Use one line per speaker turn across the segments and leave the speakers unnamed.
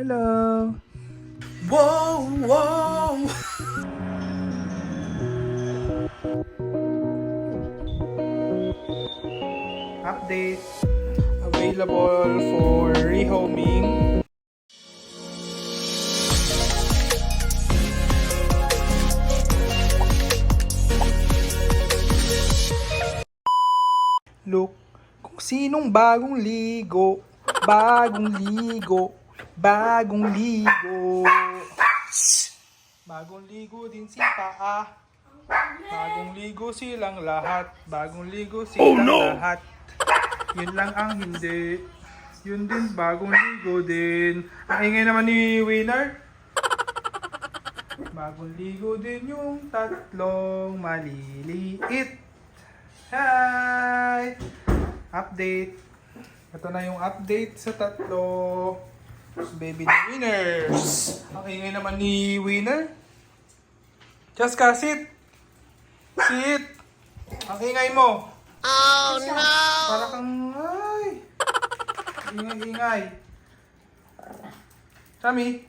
Hello. Wow, wow. Update. Available for rehoming. Look, kung sinong bagong ligo, bagong ligo, bagong ligo. Bagong ligo din si Paa. Bagong ligo silang lahat. Bagong ligo silang lahat. Yun lang ang hindi. Yun din, bagong ligo din. Ang ingay naman ni Winner. Bagong ligo din yung tatlong maliliit. Hi! Update. Ito na yung update sa tatlo. Baby ni Winner. Ang ingay naman ni Winner. Chaska, sit! Sit! Ang ingay mo. Oh no! Para kang, ay! Ingay-ingay. Sami?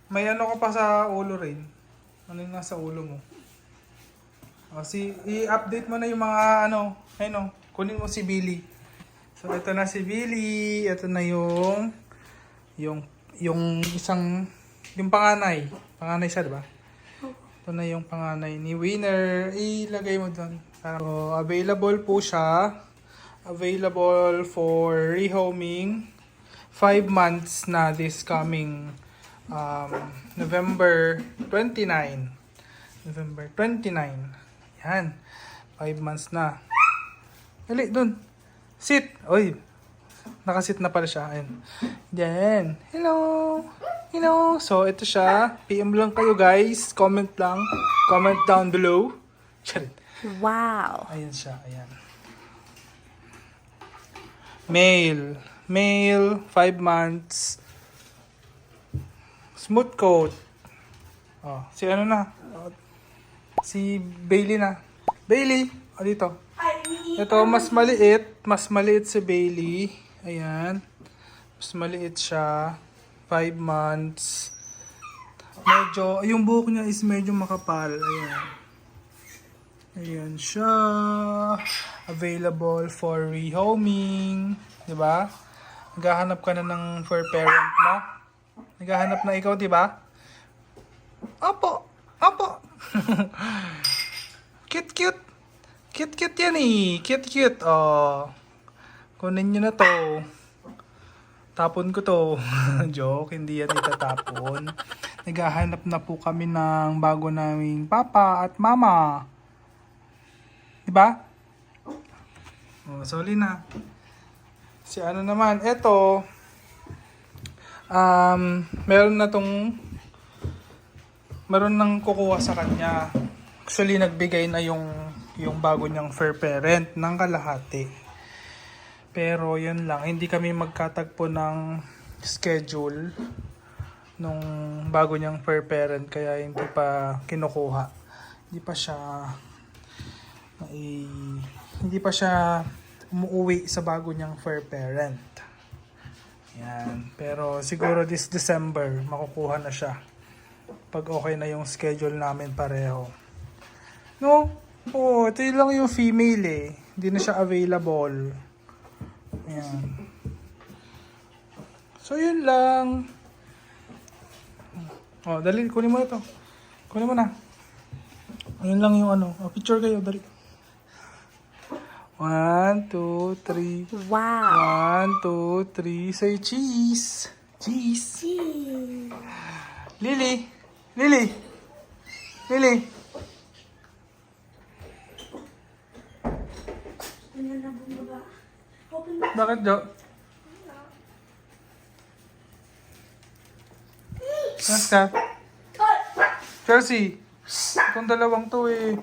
May ano ka pa sa ulo rin. Ano yung nasa ulo mo? I-update mo na yung mga ano. Ayun o, kunin mo si Billy. So, ito na si Billy. Ito na yung isang, yung panganay. Panganay siya, diba? Ito na yung panganay ni Winner. Ilagay mo doon. So, available po siya. Available for rehoming. 5 months na this coming November 29. November 29. Yan. 5 months na. Dali, dun. Sit. Oy. Nakasit na pala siya. Ayan. Yan. Hello. Hello. So, ito siya. PM lang kayo, guys. Comment lang. Comment down below.
Wow.
Ayan siya. Ayan. Male. Male. 5 months. Smooth coat. Oh, si ano na? Si Bailey na. Bailey, dito. Ito, mas maliit. Mas maliit si Bailey. Ayan. Mas maliit siya. 5 months. Medyo, yung buhok niya is medyo makapal. Ayan. Ayan siya. Available for rehoming. Diba? Naghahanap ka na ng fur parent mo. Naghahanap na ikaw, diba? Opo. Opo. Cute, cute. Cute, cute yan eh. Cute, cute. Oh. Kunin nyo na to. Tapon ko to. Joke, hindi yan itatapon. Naghahanap na po kami ng bago naming papa at mama. Diba? Oh, sorry na. Si ano naman, eto. Meron nang kukuha sa kanya. Actually, nagbigay na yung bago niyang fur parent ng kalahati. Pero yun lang, hindi kami magkatagpo ng schedule nung bago niyang fur parent, kaya hindi pa kinukuha. Hindi pa siya umuwi sa bago niyang fur parent. Yan. Pero siguro this December, makukuha na siya. Pag okay na yung schedule namin pareho. No? Oo, ito lang yung female eh. Hindi na siya available. Ayan. So, yun lang. Oh, dali. Kunin mo ito. Kunin mo na. Ayun lang yung ano. Oh, picture kayo. Dali. 1, 2, 3.
Wow.
1, 2, 3. Say cheese. Cheese. Lily. Lily. Lily. Bakit, Jo? Nas ka? Chelsea. Itong dalawang to eh.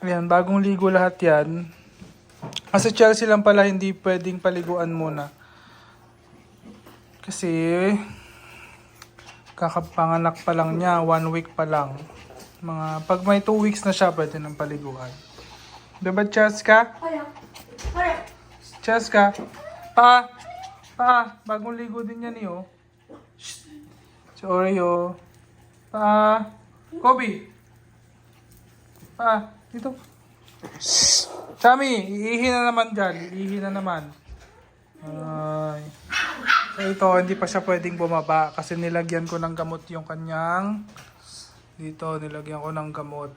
Ayan, bagong ligo lahat yan. Kasi Chelsea lang pala hindi pwedeng paliguan muna. Kasi kakapanganak pa lang niya, 1 week pa lang. Pag may 2 weeks na siya, pwede nang paliguan. Diba, Cheska? Cheska. Pa. Pa. Bagong ligo din yan eh, oh. Shh. Si Oreo. Pa. Kobe. Pa. Dito. Shh. Chami, iihi na naman dyan. Iihi na naman. Ay. So ito, hindi pa siya pwedeng bumaba kasi nilagyan ko ng gamot yung kanyang dito, nilagyan ko ng gamot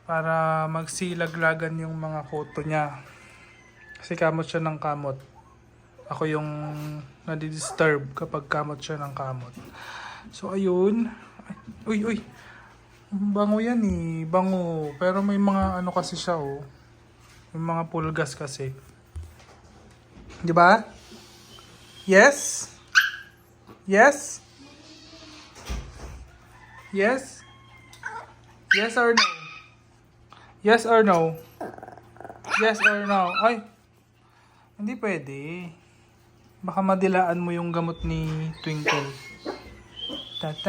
para magsilaglagan yung mga koto niya kasi kamot siya ng kamot. Ako yung nadidisturb kapag kamot siya ng kamot. So ayun. Uy, uy. Bango yan eh. Bango. Pero may mga ano kasi siya oh. May mga pulgas kasi. Di ba? Yes? Yes? Yes? Yes or no? Yes or no? Yes or no? Ay! Hindi pwede. Baka madilaan mo yung gamot ni Twinkle. Tat.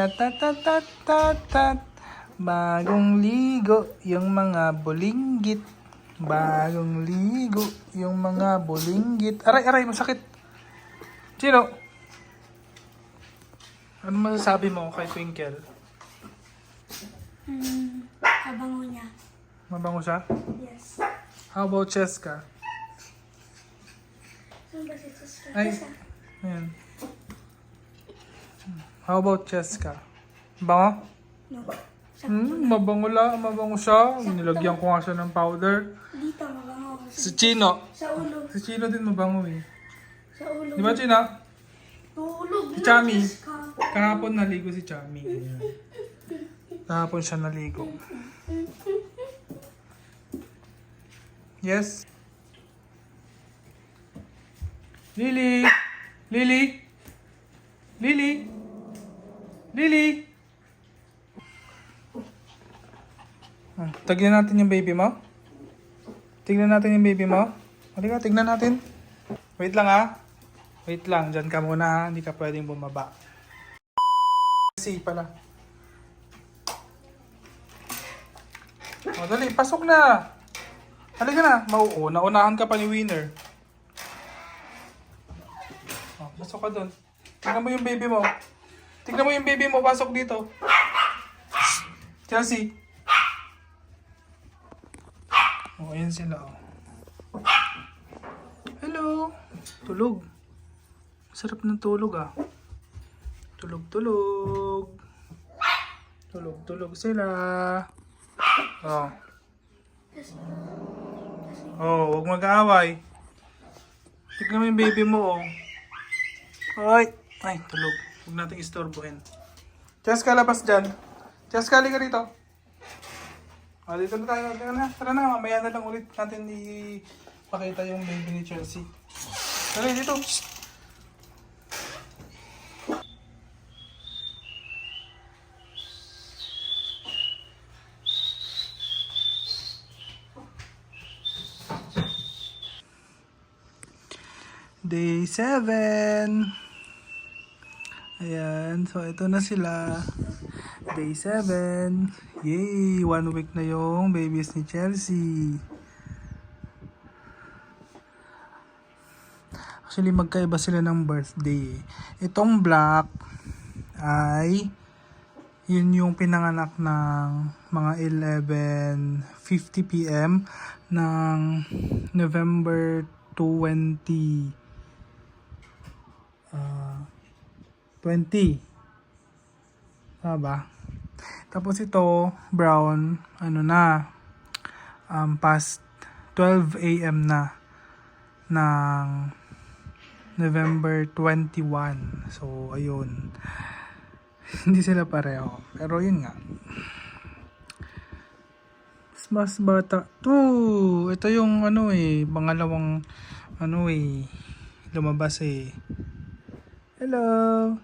Bagong ligo yung mga bulinggit. Bagong ligo yung mga bulinggit. Aray, masakit. Sino? Ano masasabi mo kay Twinkle?
Kabango niya.
Mabango siya?
Yes.
How about Cheska?
Saan ba si Cheska?
Ay, ayan. How about Cheska? Bango?
No.
Mabango siya. Nilagyan ko nga siya ng powder.
Dito, mabango.
Si Chino.
Sa ulo.
Si Chino din mabango eh.
Sa ulo.
Di ba Chino?
Tulog.
Si Chami.
Cheska.
Kahapon naligo si Chami. Ayan. Kahapon siya naligo. Yes? Lily! Lily! Lily! Lily! Tignan natin yung baby mo. Tignan natin yung baby mo. Halika, tignan natin. Wait lang ha. Wait lang, dyan ka muna ha. Hindi ka pwedeng bumaba. Kasi pala. O, dali, pasok na. Halika na. Nauunahan ka pa ni Winner. O, pasok ka dun. Tignan mo yung baby mo. Tignan mo yung baby mo. Pasok dito. Chelsea. O, ayan sila. O. Hello. Tulog. Sarap ng tulog ah. Tulog. Tulog sila. Oh. Oh, huwag mag-aaway. Tignan mo yung baby mo, oh. Ay, tulog. Huwag natin istorbohin. Cheska, labas dyan. Cheska, halika rito. Oh, dito na tayo. Tara na, mamaya na lang ulit natin ipakita yung baby ni Chelsea. Tara, dito. Shh. Day 7. Ayan. So, ito na sila. Day 7. Yay! 1 week na yung babies ni Chelsea. Actually, magkaiba sila ng birthday. Itong black ay yun yung pinanganak ng mga 11:50 PM ng November 20. Ba? Tapos ito, brown, past 12 AM na ng November 21. So, ayun. Hindi sila pareho. Pero yun nga. Mas bata. Ito yung pangalawang lumabas eh. Hello.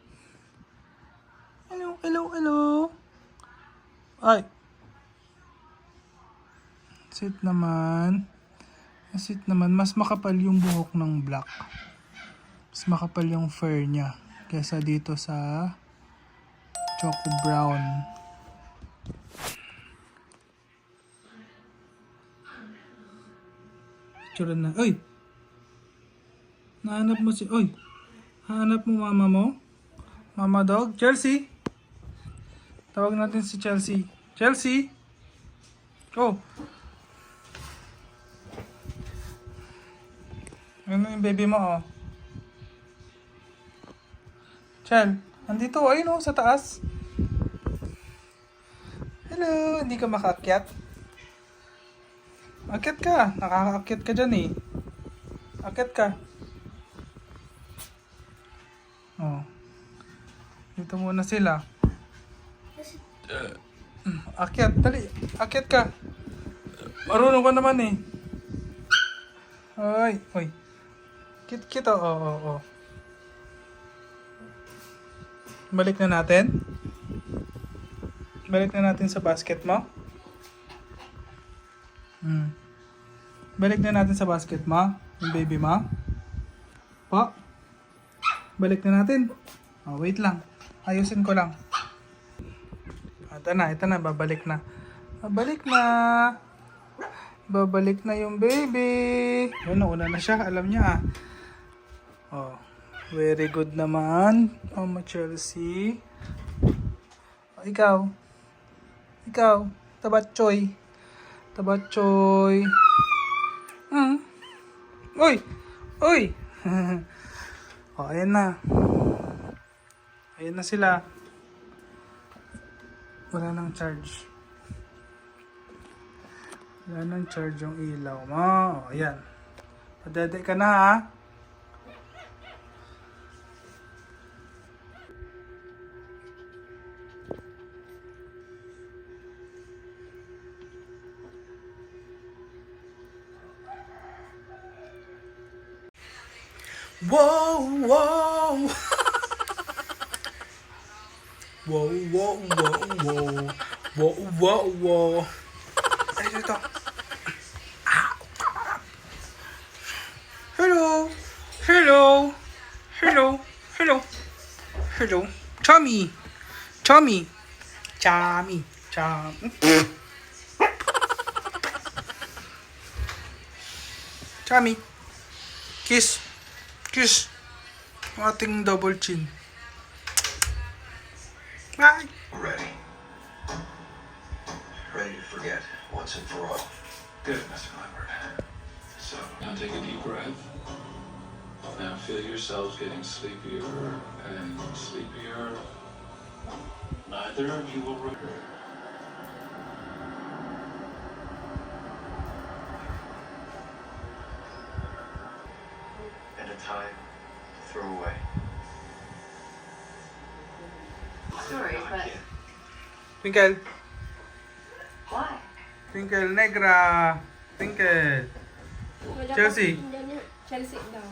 Hello. Ay. Sit naman. Mas makapal yung buhok ng black. Mas makapal yung fur niya. Kesa dito sa choco brown. Tsura na. Uy! Nahanap mo si... Uy! Hanap mo mama mo? Mama dog? Chelsea? Tawag natin si Chelsea. Chelsea? Oh! Ano yung baby mo, oh? Chel, andito, ayun oh, sa taas. Hello, hindi ka makaakyat? Akyat ka, nakakaakyat ka dyan eh. Akyat ka. Oh. Dito muna sila. Akyat, dali. Akyat ka. Marunong ka naman eh. Ay, oy. Kit-kit, oh. Balik na natin. Balik na natin sa basket mo. Balik na natin sa basket mo. Yung baby mo. Po. Balik na natin. Oh, wait lang. Ayusin ko lang. Ito na. Babalik na. Babalik na yung baby. Yun, nauna na siya. Alam niya ah. Oh. Very good naman, Mama Chelsea. O, ikaw, tabatchoy. Uy! O, ayan na. Ayan na sila. Wala nang charge. Wala nang charge yung ilaw mo. O, ayan. Padede ka na ha. Wow! Wow! Ay, dito. Hello. Tommy. Tommy. Kiss. Ating double chin. Bye.
Ready. Ready to forget once and for all. Good, Mr. Lambert. So, now take a deep breath. Now feel yourselves getting sleepier and sleepier. Neither of you will remember. And a time to throw away.
Sorry, but
Twinkle.
why?
Twinkle negra. Twinkle. Chelsea.
Chelsea daw.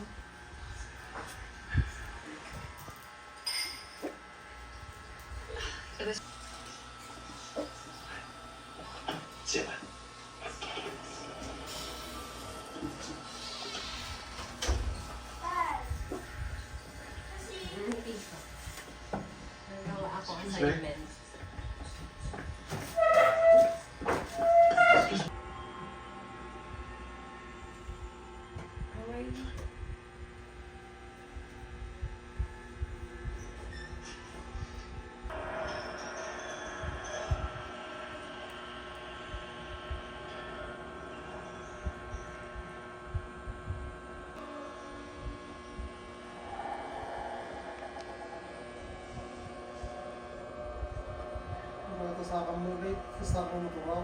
Sit.
Nagawa ako
Sir?
assignment.
Sa kamulit, sa pumutukaw.